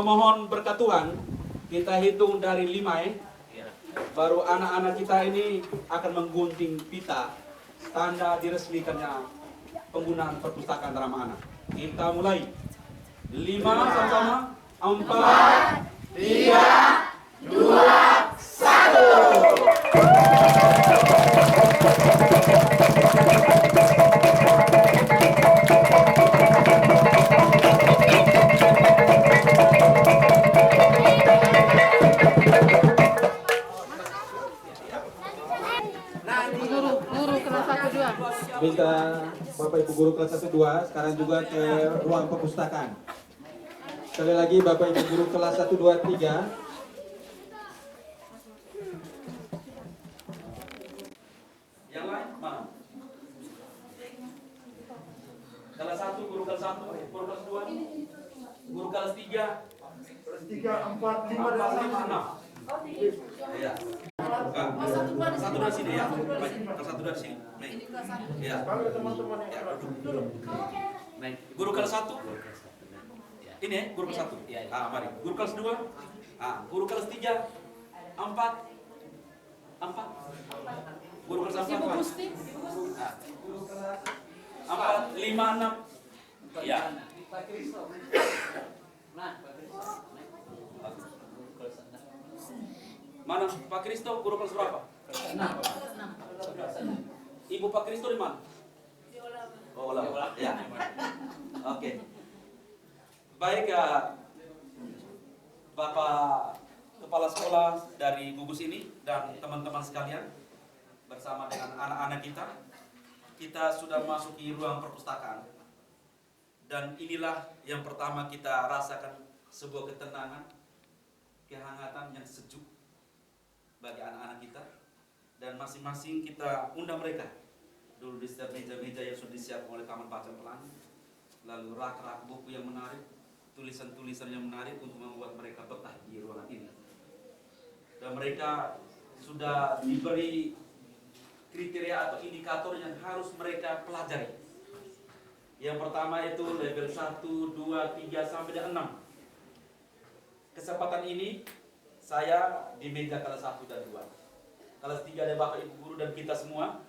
memohon berkat Tuhan, kita hitung dari 5 ya. Baru anak-anak kita ini akan menggunting pita tanda diresmikannya penggunaan perpustakaan ramah anak. Kita mulai. 5 sama-sama. 4, 3, 2, 1. Minta Bapak Ibu guru kelas 1 2 sekarang juga ke ruang perpustakaan. Sekali lagi Bapak Ibu guru kelas 1 2 3. Yang lain mana? Kelas 1 guru kelas 1, guru kelas 2, guru kelas 3. Kelas 3 4 5 dan 6. Iya. Satu dari sini ya. Kelas 1 dari sini. Nih. Ya. Teman-teman ya, duduk. Nih, guru kelas 1. Ini ya, guru kelas 1. Ah, mari. Guru kelas 2. Ah, guru kelas 3. 4. Guru kelas 4. Ibu Gusti. Ah. 4, 5, 6. Ya. Pak Kristo. Nah, Pak Kristo. Mana Pak Kristo, guru kelas berapa? 6. Ibu Pak Kristo di mana? Di Olah. Oh, Olah. Ya. Oke. Baik ya, Bapak Kepala Sekolah dari gugus ini dan teman-teman sekalian, bersama dengan anak-anak kita sudah masuki ruang perpustakaan. Dan inilah yang pertama kita rasakan, sebuah ketenangan, kehangatan yang sejuk bagi anak-anak kita, dan masing-masing kita undang mereka dulu di setiap meja-meja yang sudah disiapkan oleh Taman Baca Pelangi, lalu rak-rak buku yang menarik, tulisan-tulisan yang menarik untuk membuat mereka betah di ruangan ini. Dan mereka sudah diberi kriteria atau indikator yang harus mereka pelajari. Yang pertama itu level 1, 2, 3 sampai dengan 6. Kesempatan ini saya di meja kelas 1 dan 2. Kelas 3 ada Bapak Ibu guru dan kita semua.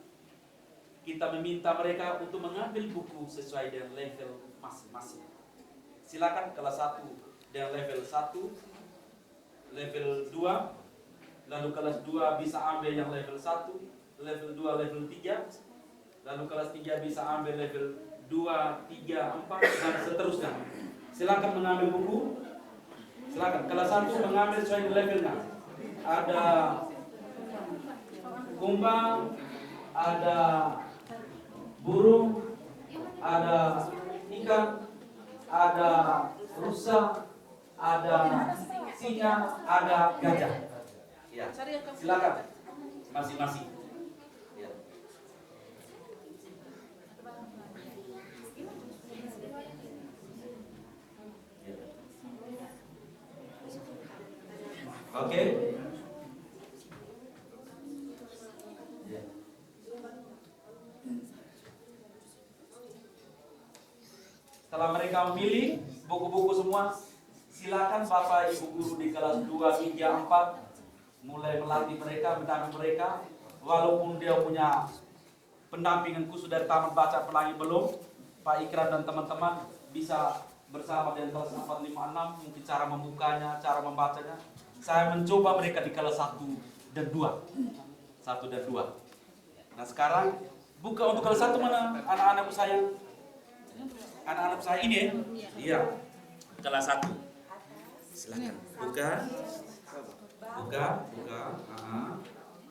Kita meminta mereka untuk mengambil buku sesuai dengan level masing-masing. Silakan kelas 1 dengan level 1, level 2, lalu kelas 2 bisa ambil yang level 1, level 2, level 3, lalu kelas 3 bisa ambil level 2, 3, 4, dan seterusnya. Silakan mengambil buku. Silakan kelas 1 mengambil sesuai levelnya. Ada kumbang, ada burung, ada ikan, ada rusa, ada singa, ada gajah. Ya, silakan masing-masing. Ya. Oke. Setelah mereka memilih buku-buku semua, silakan Bapak Ibu guru di kelas 2, 3, 4 mulai melatih mereka, mendampingi mereka. Walaupun dia punya pendampingan khusus dari Taman Baca Pelangi belum, Pak Ikram dan teman-teman bisa bersama dengan kelas 4, 5, 6, mungkin cara membukanya, cara membacanya. Saya mencoba mereka di kelas 1 dan 2. 1 dan 2. Nah sekarang buka untuk kelas 1 mana anak-anakku sayang? Anak-anak saya ini ya? Iya. Kelas 1. Silakan. Buka.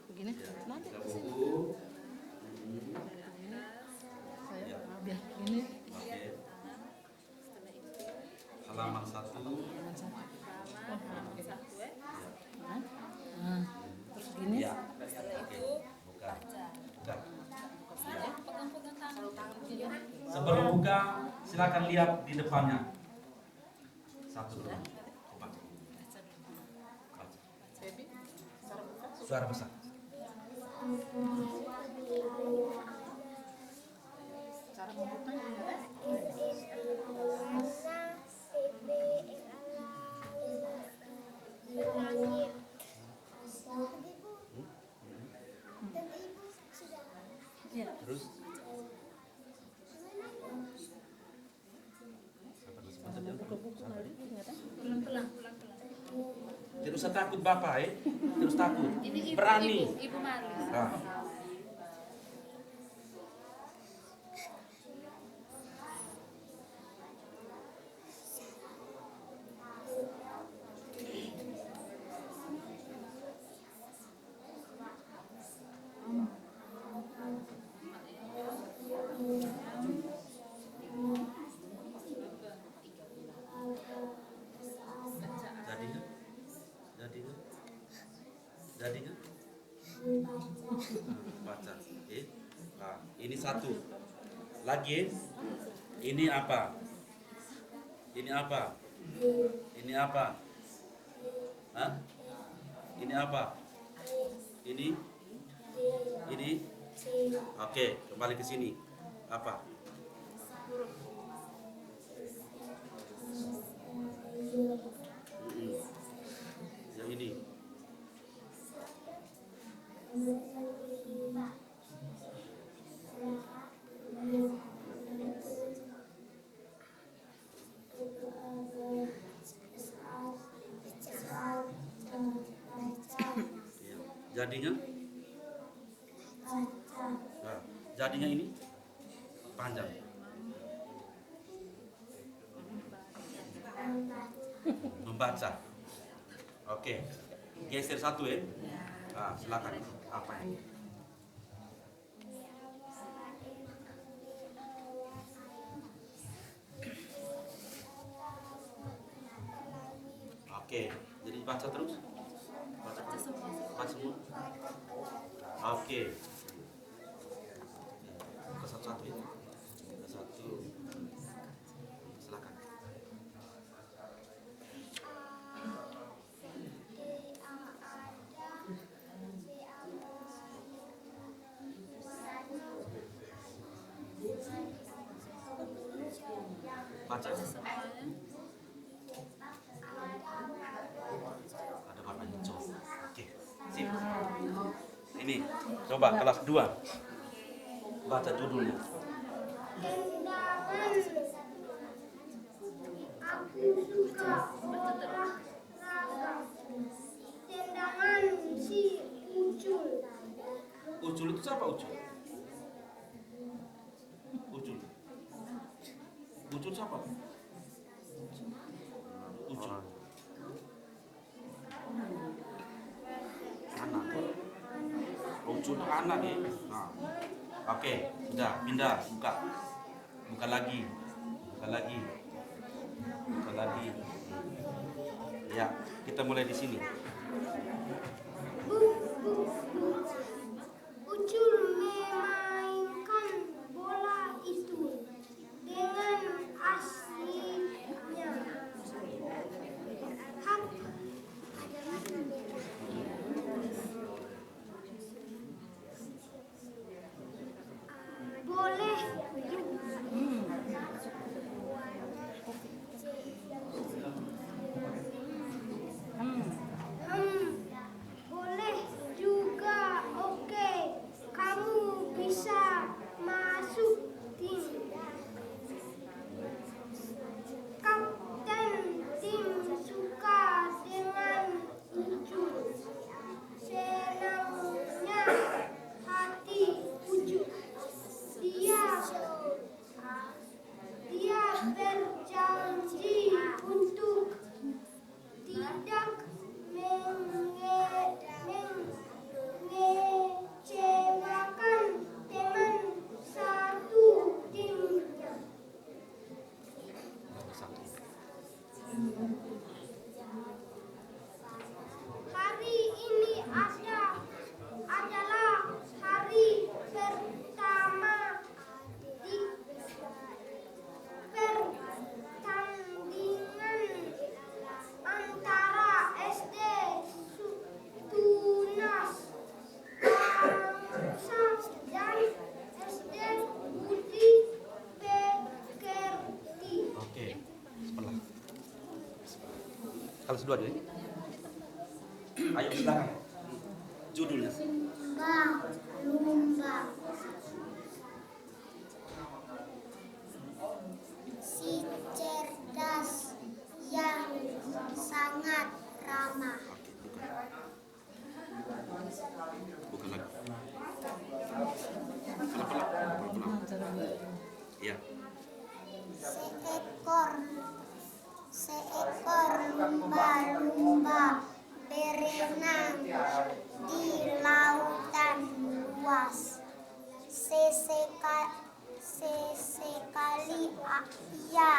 Begini. Buka buku. Saya biar ini. Oke. Halaman 1. Terus gini. Ya. Oke. Buka. Sebelum buka, silakan lihat di depannya. 1, 2. Suara besar. Cara membukanya usah takut Bapak ya. Terus takut. Ini Berani. Ibu Maris. Nah. Jadi kan? Baca. Nah, ini satu. Lagi. Ini apa? Ini apa? Ini apa? Hah? Ini apa? Ini? Ini? Oke, kembali ke sini. Apa? Yang ini. Jadinya? Nah, jadinya ini panjang. Membaca. Oke. Geser satu ya. Nah, silakan. Apa ini? Oke. Jadi baca terus. Baca semua. Baca semua. Oke. Ke satu-satu ya. Ke satu. Silakan. Baca. Ada warna hijau. Oke. Sip. Ini coba kelas 2. Baca judulnya. Tendangan. Aku suka olahraga. Tendangan si Ucul. Ucul itu siapa Ucul? Ucul. Ucul siapa? Ucul. Anak. Ucul anak ya. Nah. Oke, sudah pindah, buka. Buka lagi. Buka lagi. Buka lagi. Ya, kita mulai di sini. Ucul memainkan bola itu dengan aslinya. Hak. Boleh boleh juga. Oke, kamu bisa masuk tim. Kapten tim suka dengan Ucul. Senangnya hati Ucul. Dia berjanji untuk tidak mengecewakan teman satu timnya. Hari ini adalah hari pertama di pertandingan antara SD Tunas Bangsa dan SD Budi Pekerti. Oke. Sebelah. Kelas 2 deh. Ayo silakan. Judulnya. Lumba. Si cerdas yang sangat ramah. Oke. atas. Sesekali ia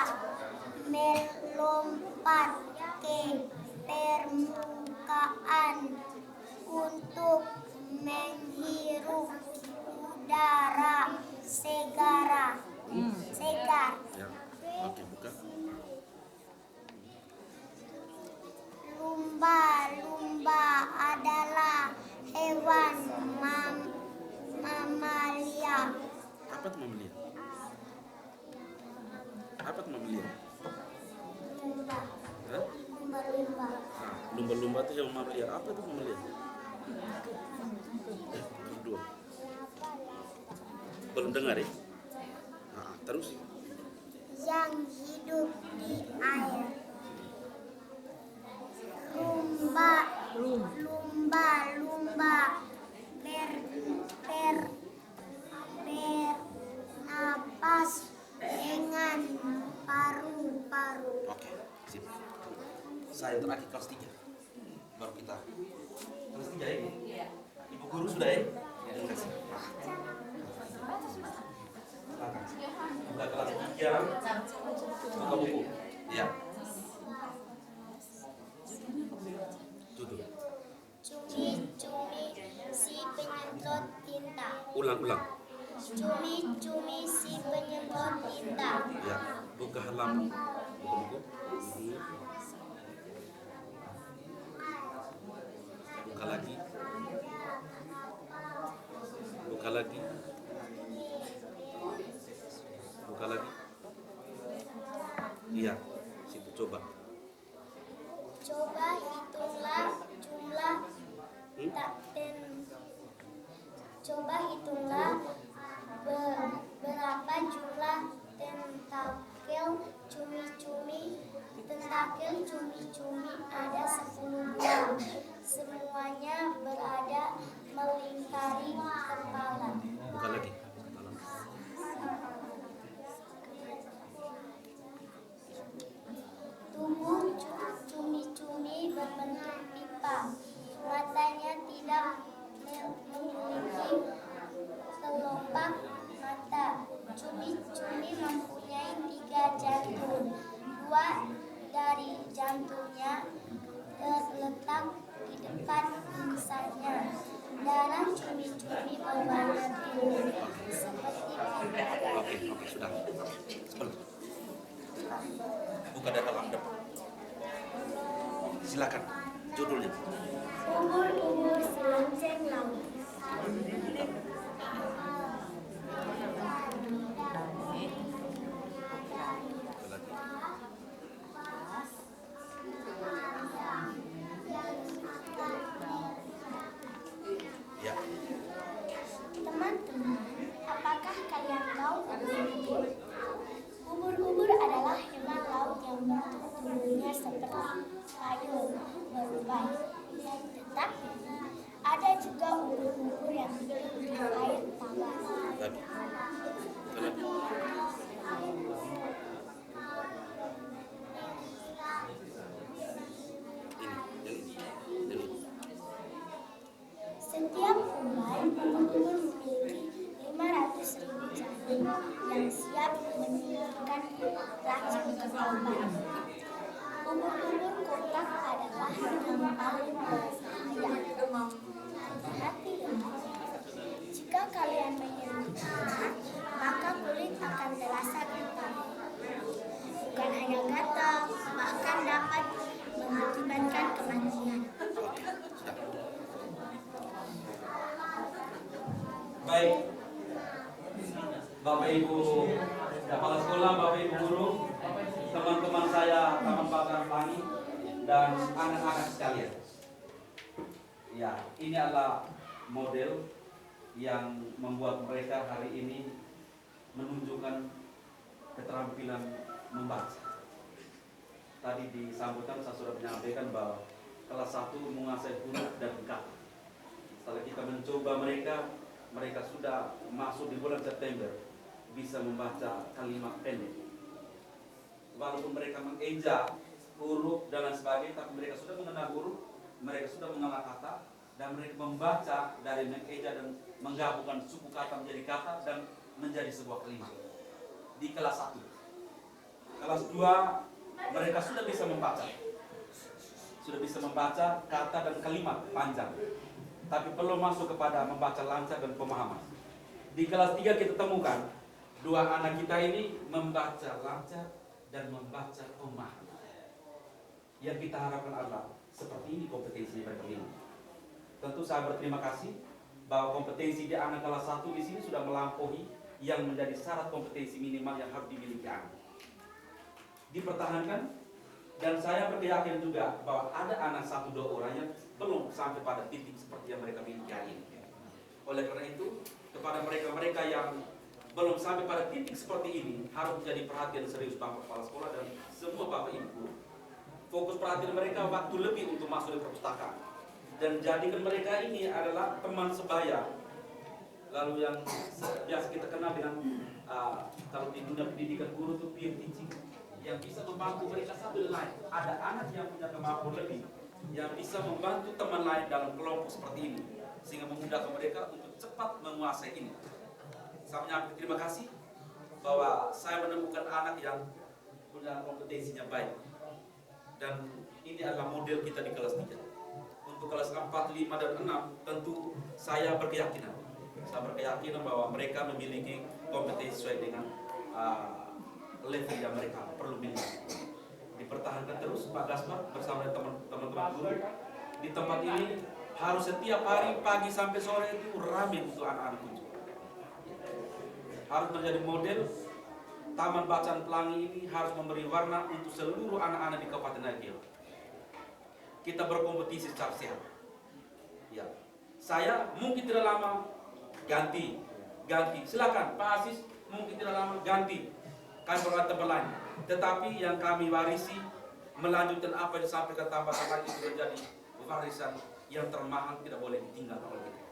melompat ke permukaan untuk menghirup udara segar. Ya. Oke, buka. Lumba-lumba adalah hewan mamalia. Apa itu mamalia? Apa itu mamalia? Lumba, Hah? lumba-lumba. Nah, lumba-lumba itu hewan mamalia. Apa itu mamalia? Kedua. Belum dengar ya? Nah, terus. Yang hidup di air. Lumba-lumba bernapas dengan paru-paru. Oke, sip. Saya terakhir kelas 3. Baru kita. Kelas 3 ya? Ibu guru sudah ya? Terima kasih. Silakan. Buka kelas 3. Buka buku. Ya. Duduk. Cumi-cumi si penyemprot tinta. Ulang-ulang. Cumi-cumi si penyemprot tinta. Ya. Buka halaman. Buka buku. Buka lagi. Buka lagi. Buka lagi. Iya. Situ coba. Coba hitunglah jumlah Coba hitunglah berapa jumlah tentakel cumi-cumi. Tentakel cumi-cumi ada 10 buah. Semuanya berada melingkari kepala. Buka lagi. Tubuh cumi-cumi berbentuk pipa. Matanya tidak memiliki kelopak mata. Cumi-cumi mempunyai 3 jantung. 2 dari jantungnya terletak di depan gingsanya. Darah cumi-cumi berwarna biru seperti pipa. Oke, sudah. Sebelum. Buka dari halaman depan. Silakan. Judulnya. Ubur-ubur selonceng laut. Buka lagi. Ya. Teman-teman, apakah kalian tahu ubur-ubur? Ubur-ubur adalah hewan laut yang bentuk tubuhnya seperti payung berupai. Tetapi ada juga ubur-ubur yang hidup di air tawar. Lagi. Buka lagi. Ini. Setiap umai ubur-ubur memiliki 500.000 janin yang siap menurunkan racun ke korban. Ubur-ubur kotak adalah yang paling berbahaya. Hati-hati, jika kalian menyentuhnya, maka kulit akan terasa gatal. Bukan hanya gatal, bahkan dapat mengakibatkan kematian. Baik. Bapak Ibu kepala sekolah, Bapak Ibu guru, teman-teman saya, teman Bapak Fani, dan anak-anak sekalian. Ya, ini adalah model yang membuat mereka hari ini menunjukkan keterampilan membaca. Tadi di sambutan saya sudah menyampaikan bahwa kelas 1 menguasai huruf dan kata. Setelah kita mencoba mereka sudah masuk di bulan September bisa membaca kalimat pendek. Walaupun mereka mengeja huruf dan lain sebagainya, tapi mereka sudah mengenal huruf, mereka sudah mengenal kata, dan mereka membaca dari mengeja dan menggabungkan suku kata menjadi kata dan menjadi sebuah kalimat. Di kelas 1. Kelas 2 mereka sudah bisa membaca. Sudah bisa membaca kata dan kalimat panjang. Tapi belum masuk kepada membaca lancar dan pemahaman. Di kelas 3 kita temukan 2 anak kita ini membaca lancar dan membaca pemahaman. Yang kita harapkan adalah seperti ini kompetensi mereka miliki. Tentu saya berterima kasih bahwa kompetensi di anak kelas 1 di sini sudah melampaui yang menjadi syarat kompetensi minimal yang harus dimiliki anak. Dipertahankan, dan saya berkeyakinan juga bahwa ada anak 1-2 orang yang belum sampai pada titik seperti yang mereka miliki hari ini. Oleh karena itu, kepada mereka-mereka yang belum sampai pada titik seperti ini harus menjadi perhatian serius Bapak Kepala Sekolah dan semua Bapak Ibu. Fokus perhatian mereka waktu lebih untuk masuk di perpustakaan dan jadikan mereka ini adalah teman sebaya. Lalu yang biasa kita kenal dengan kalau di dunia pendidikan guru itu peer teaching, yang bisa membantu mereka sambil lain. Ada anak yang punya kemampuan lebih yang bisa membantu teman lain dalam kelompok seperti ini sehingga memudahkan mereka untuk cepat menguasai ini. Saya menyampaikan terima kasih bahwa saya menemukan anak yang punya kompetensinya baik. Dan ini adalah model kita di kelas 3. Untuk kelas 4, 5, dan 6 tentu saya berkeyakinan. Saya berkeyakinan bahwa mereka memiliki kompetensi sesuai dengan level yang mereka perlu miliki. Dipertahankan terus Pak Gasmar bersama teman-teman guru. Di tempat ini harus setiap hari pagi sampai sore itu ramai untuk anak-anak kunci. Harus menjadi model. Taman Bacaan Pelangi ini harus memberi warna untuk seluruh anak-anak di Kabupaten Nagel. Kita berkompetisi secara sehat. Ya, saya mungkin tidak lama ganti. Silakan Pak Asis mungkin tidak lama ganti. Kami berkata tempat lain. Tetapi yang kami warisi melanjutkan apa yang disampaikan tambah-tambah itu menjadi warisan yang termahal, tidak boleh ditinggalkan oleh kita.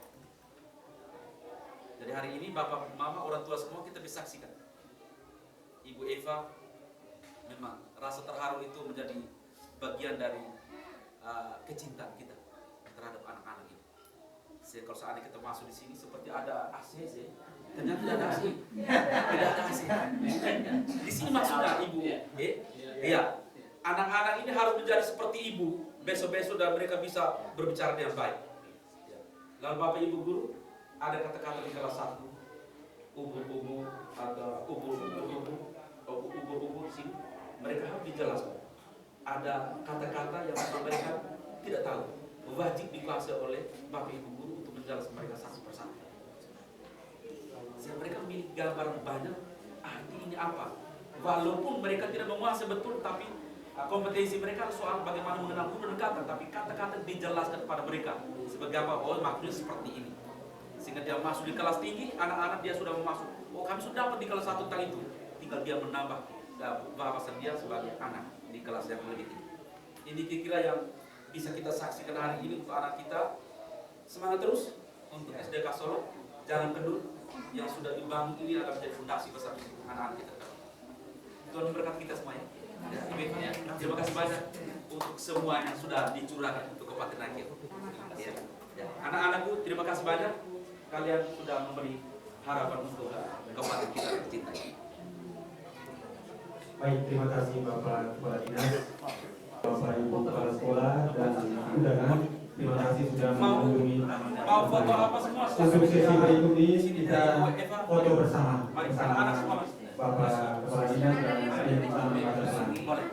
Jadi hari ini Bapak, Mama, orang tua semua kita bisa saksikan. Ibu Eva memang rasa terharu itu menjadi bagian dari kecintaan kita terhadap anak-anak ini. Kalau seandainya kita masuk di sini seperti ada ACC, ternyata tidak ada AC. Tidak ada AC. Di sini maksudnya Ibu, iya. Anak-anak ini harus menjadi seperti Ibu. Besok-besok dan mereka bisa berbicara dengan baik. Lalu Bapak Ibu guru, ada kata-kata di kelas 1. Ubur-ubur atau ubur-ubur sini mereka harus dijelaskan. Ada kata-kata yang mereka tidak tahu, wajib dikuasai oleh Bapak Ibu guru untuk menjelaskan mereka satu persatu. Sehingga mereka memiliki gambaran banyak arti ini apa. Walaupun mereka tidak menguasai betul, tapi kompetensi mereka soal bagaimana mengenal guru dan kata, tapi kata-kata dijelaskan kepada mereka sebagai apa, oh maksudnya seperti ini. Sehingga dia masuk di kelas tinggi, anak-anak dia sudah masuk. Oh kami sudah dapat di kelas 1 tentang itu. Tinggal dia menambah wawasan dia sebagai anak di kelas yang lebih tinggi. Ini kira-kira yang bisa kita saksikan hari ini untuk anak kita. Semangat terus untuk SDK Solo. Jalan Kedul yang sudah dibangun ini akan menjadi fondasi besar untuk anak-anak kita. Tuhan memberkati kita semuanya. Terima kasih banyak untuk semua yang sudah dicurahkan untuk Kabupaten Nagel. Anak-anakku, terima kasih banyak. Kalian sudah memberi harapan untuk kabupaten kita tercinta. Baik, terima kasih Bapak Kepala Dinas, Bapak Ibu Kepala Sekolah dan undangan. Terima kasih sudah mengunjungi. Mau foto apa semua? Untuk sesi berikut ini kita foto bersama anak-anak semua. Bapak Kepala Dinas dan Ibu Kepala Sekolah. Boleh.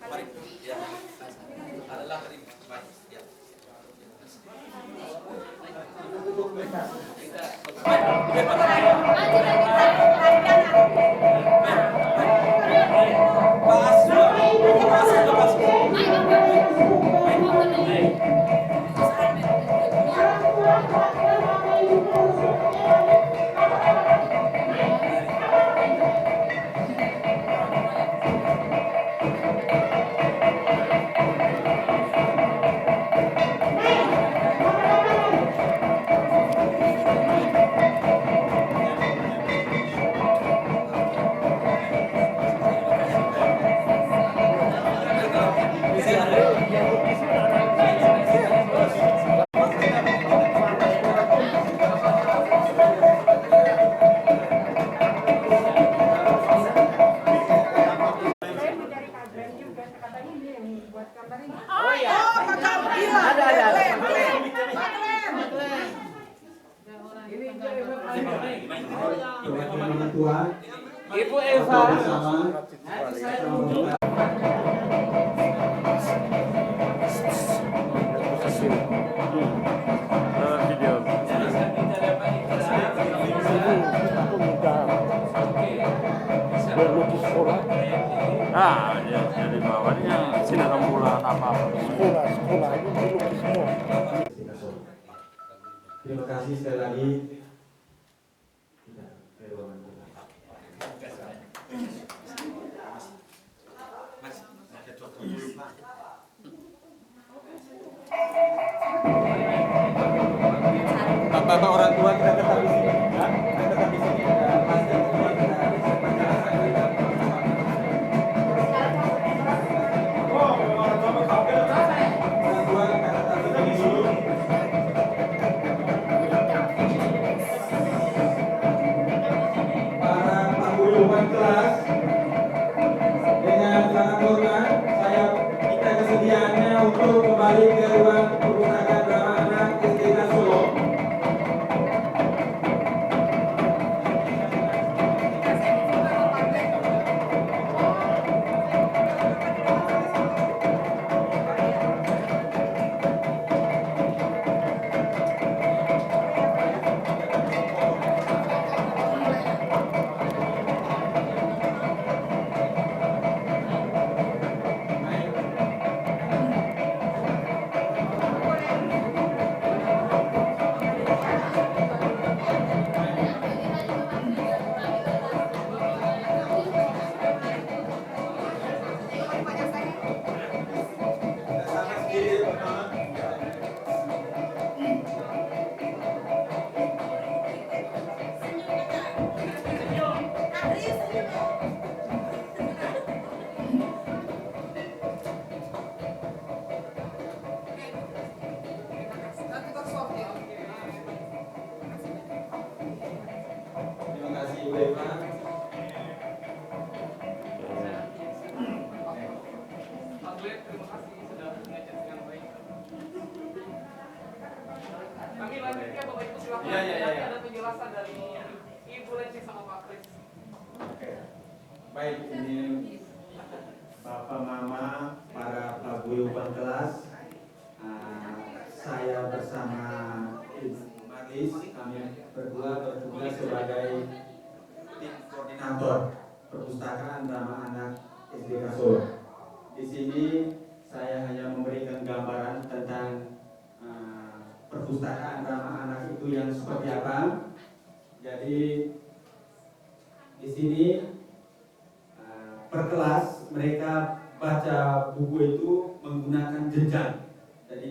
Mari. Ya. Adalah dari baik. Ya. Oh iya. Ada. Orang tua Ibu Eva. bersama Ah, ya, jadi bawahnya sini rembulan apa? Sekolah itu dilukis semua. Terima kasih sekali lagi. Ke ruangan kita. Bapak orang tua kita tetap di sini, ya. Kita tetap di sini. Mas dan semua kita bisa penjelasan dari orang tua kita tetap di sini dulu. Para paguyuban kelas, dengan sangat hormat saya minta kesediaannya untuk kembali ke ruang perpustakaan Drama Anak SDK Solo. Sama sendiri pertama. Terima kasih Ibu Eva. Kami lanjutnya Bapak Ibu silakan. Iya. Nanti ada penjelasan dari Ibu Leci sama Pak Kris. Oke. Baik, ini Bapak Mama, para paguyuban kelas, saya bersama Ibu Maris, kami berdua bertugas sebagai tim koordinator perpustakaan Drama Anak SDK Solo. Di sini saya hanya memberikan gambaran tentang perpustakaan Drama Anak itu yang seperti apa. Jadi di sini per kelas mereka baca buku itu menggunakan jenjang. Jadi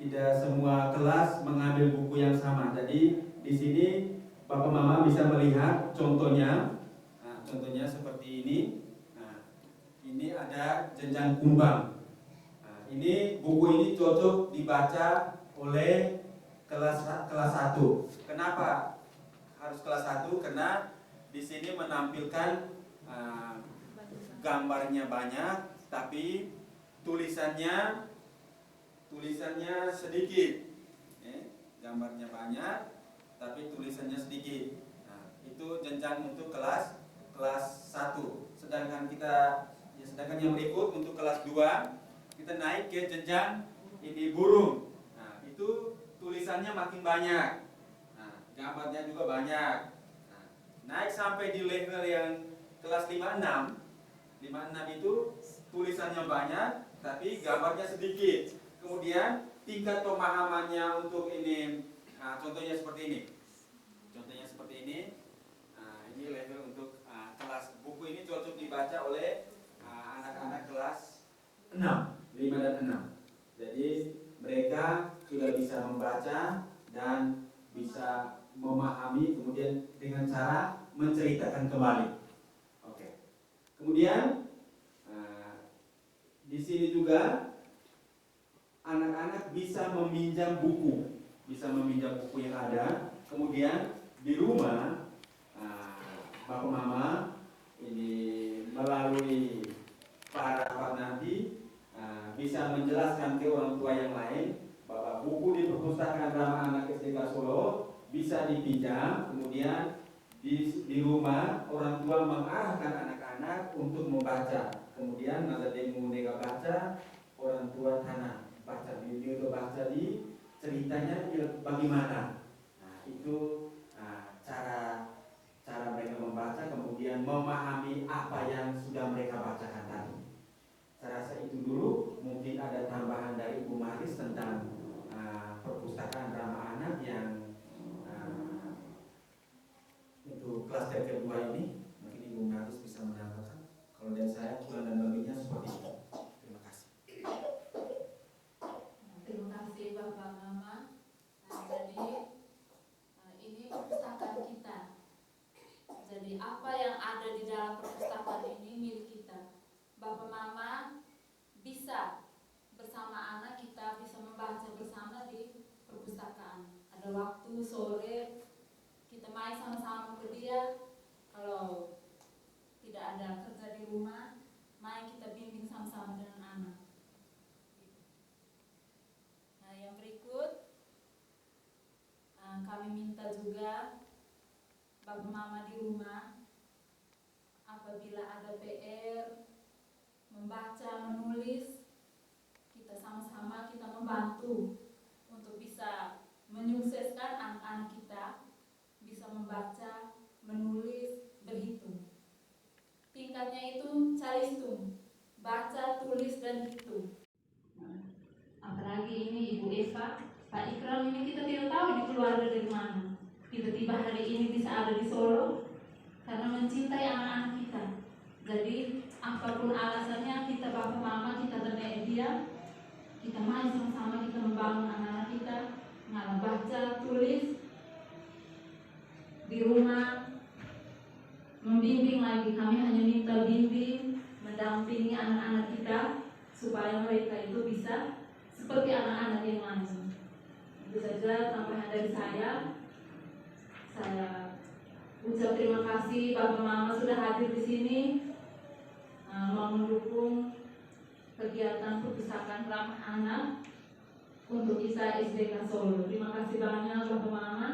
tidak semua kelas mengambil buku yang sama. Jadi di sini Bapak Mama bisa melihat contohnya. Nah, contohnya seperti ini. Nah, ini ada jenjang kumbang. Nah, ini buku ini cocok dibaca oleh kelas 1. Kenapa harus kelas 1? Karena di sini menampilkan gambarnya banyak, tapi tulisannya sedikit. Gambarnya banyak, tapi tulisannya sedikit. Nah, itu jenjang untuk kelas 1. Sedangkan yang berikut untuk kelas 2, kita naik ke jenjang ini burung. Nah, itu tulisannya makin banyak. Nah, gambarnya juga banyak. Nah, naik sampai di level yang kelas 5-6 itu tulisannya banyak tapi gambarnya sedikit. Kemudian tingkat pemahamannya untuk ini, contohnya seperti ini. Nah, ini level untuk kelas. Buku ini cocok dibaca oleh anak-anak kelas 6, 5 dan 6. Jadi mereka sudah bisa membaca dan bisa memahami, kemudian dengan cara menceritakan kembali. Oke. Kemudian di sini juga anak-anak bisa meminjam buku yang ada. Kemudian di rumah Bapak Mama ini melalui para nanti bisa menjelaskan ke orang tua yang lain bahwa buku di perpustakaan Ramah Anak SDK Solo bisa dipinjam, kemudian di rumah orang tua mengarahkan anak-anak untuk membaca. Kemudian masa demo mereka baca, orang tua tanah baca video baca di ceritanya bagaimana. Nah, itu cara mereka membaca, kemudian memahami apa yang sudah mereka bacakan tadi. Saya rasa itu dulu. Mungkin ada tambahan dari Ibu Maris tentang perpustakaan Ramah Anak yang itu klaster kedua ini. Mungkin Ibu Maris bisa menambahkan. Kalau dari saya kurang dan lebihnya seperti itu. Terima kasih. Terima kasih Bapak Mama. Jadi ini perpustakaan kita. Jadi apa yang ada di dalam perpustakaan ini milik kita. Bapak Mama bisa bersama anak kita bisa membaca bersama di perpustakaan. Ada waktu sore kita main sama-sama ke dia. Kalau tidak ada kerja di rumah, main kita bimbing sama-sama dengan anak. Nah, yang berikut kami minta juga Bapak Mama di rumah apabila ada PR membaca, menulis, kita sama-sama kita membantu untuk bisa menyukseskan anak-anak kita bisa membaca, menulis, berhitung. Tingkatnya itu calistung, baca, tulis, dan hitung. Apalagi ini Ibu Eva, Pak Ikram ini kita tidak tahu di keluarga dari mana. Tiba-tiba hari ini bisa ada di Solo karena mencintai anak-anak kita. Jadi apapun alasannya kita Bapak Mama kita teman dia, kita main sama-sama kita membangun anak-anak kita, ngalah baca, tulis di rumah, membimbing lagi. Kami hanya minta bimbing, mendampingi anak-anak kita supaya mereka itu bisa seperti anak-anak yang lain. Itu saja tambahan dari saya. Saya ucap terima kasih Bapak Mama sudah hadir di sini mau mendukung kegiatan perpustakaan Ramah Anak untuk ISA SDK Solo. Terima kasih banyak Bapak Mama.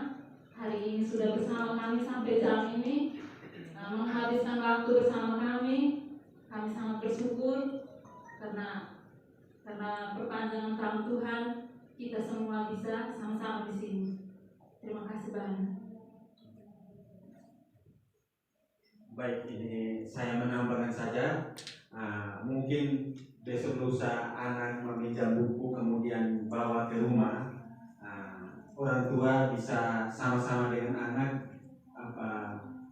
Hari ini sudah bersama kami sampai jam ini menghabiskan waktu bersama kami. Kami sangat bersyukur karena perpanjangan tangan Tuhan kita semua bisa sama-sama di sini. Terima kasih banyak. Baik, ini saya menambahkan saja. Mungkin besok lusa anak meminjam buku kemudian bawa ke rumah. Orang tua bisa sama-sama dengan anak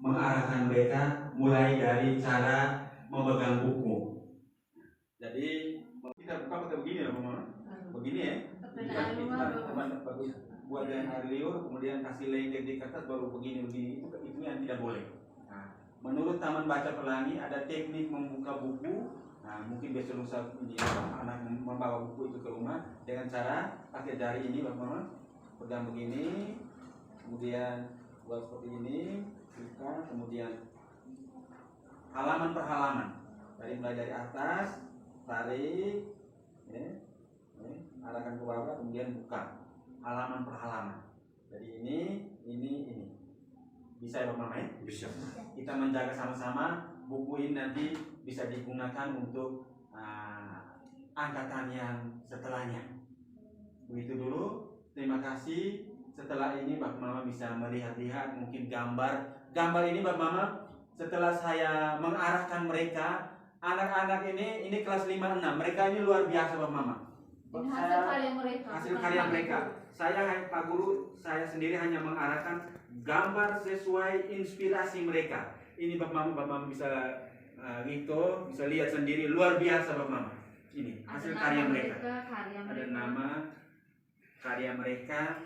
mengarahkan mereka mulai dari cara memegang buku. Jadi kita buka pakai begini ya, Mama. Begini ya. Bagus. Buat dengan air liur, kemudian kasih lengket di kertas baru begini itu yang tidak boleh. Menurut Taman Baca Pelangi ada teknik membuka buku. Nah, mungkin besok lusa anak membawa buku itu ke rumah dengan cara pakai jari ini, Bapak, pegang begini, kemudian buat seperti ini, buka, kemudian halaman per halaman, mulai dari atas, tarik, arahkan ke bawah, kemudian buka, halaman per halaman. Jadi ini. Bisa ya Pak Mama ya? Bisa. Kita menjaga sama-sama buku ini nanti bisa digunakan untuk angkatan yang setelahnya. Begitu dulu. Terima kasih. Setelah ini Bapak Mama bisa melihat-lihat mungkin gambar ini Bapak Mama. Setelah saya mengarahkan mereka, anak-anak ini kelas 5-6. Mereka ini luar biasa Bapak Mama. Ini hasil karya mereka. Hasil karya mereka. Saya Pak Guru, saya sendiri hanya mengarahkan gambar sesuai inspirasi mereka. Ini Bapak Mama bisa bisa lihat sendiri, luar biasa Bapak Mama. Ini hasil karya mereka. Ada nama karya mereka.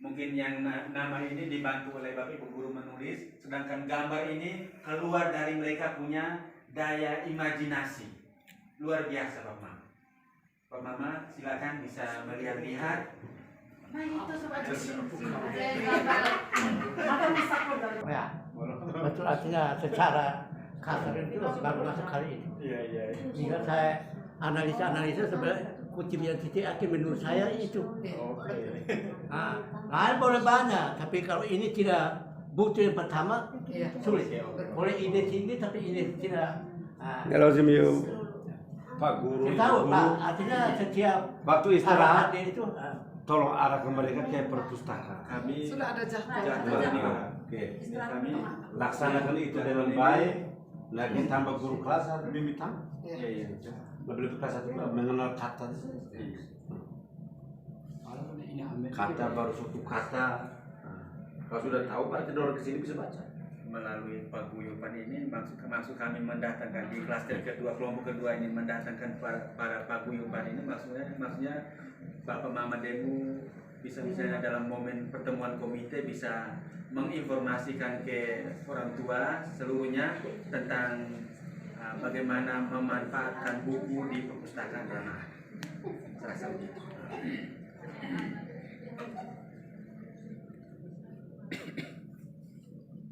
Mungkin yang nama ini dibantu oleh Bapak Ibu Guru menulis, sedangkan gambar ini keluar dari mereka punya daya imajinasi. Luar biasa Bapak Mama. Pak Mama silakan bisa melihat-lihat. Nah itu seperti Ya, betul artinya secara kasar itu baru masuk kali ini. Iya. Sehingga saya analisa sebenarnya kucing yang titik akhir menurut saya itu. Lain boleh banyak, tapi kalau ini tidak bukti yang pertama sulit. Boleh ini sini tapi ini tidak. Kalau semio Pak Guru, Kita tahu Pak, artinya setiap waktu istirahat arahan itu tolong arahkan mereka ke perpustakaan. Kami Sudah ada jadwal. Oke. Kami laksanakan itu dengan baik. Lagi tambah guru kelas lebih mitang. Iya. Lebih kelas 1 mengenal kata. Kata baru suatu kata. Kalau sudah tahu berarti orang kesini bisa baca. Melalui paguyuban ini maksud kami mendatangkan di klaster kedua, kelompok kedua ini mendatangkan para paguyuban ini maksudnya Bapak Mama Demu bisa misalnya dalam momen pertemuan komite bisa menginformasikan ke orang tua seluruhnya tentang bagaimana memanfaatkan buku di perpustakaan ranah. Serasa begitu.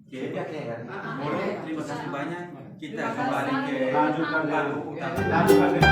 Oke, terima kasih banyak. Kita kembali ke Lanjutkan panggung utama. Lanjutkan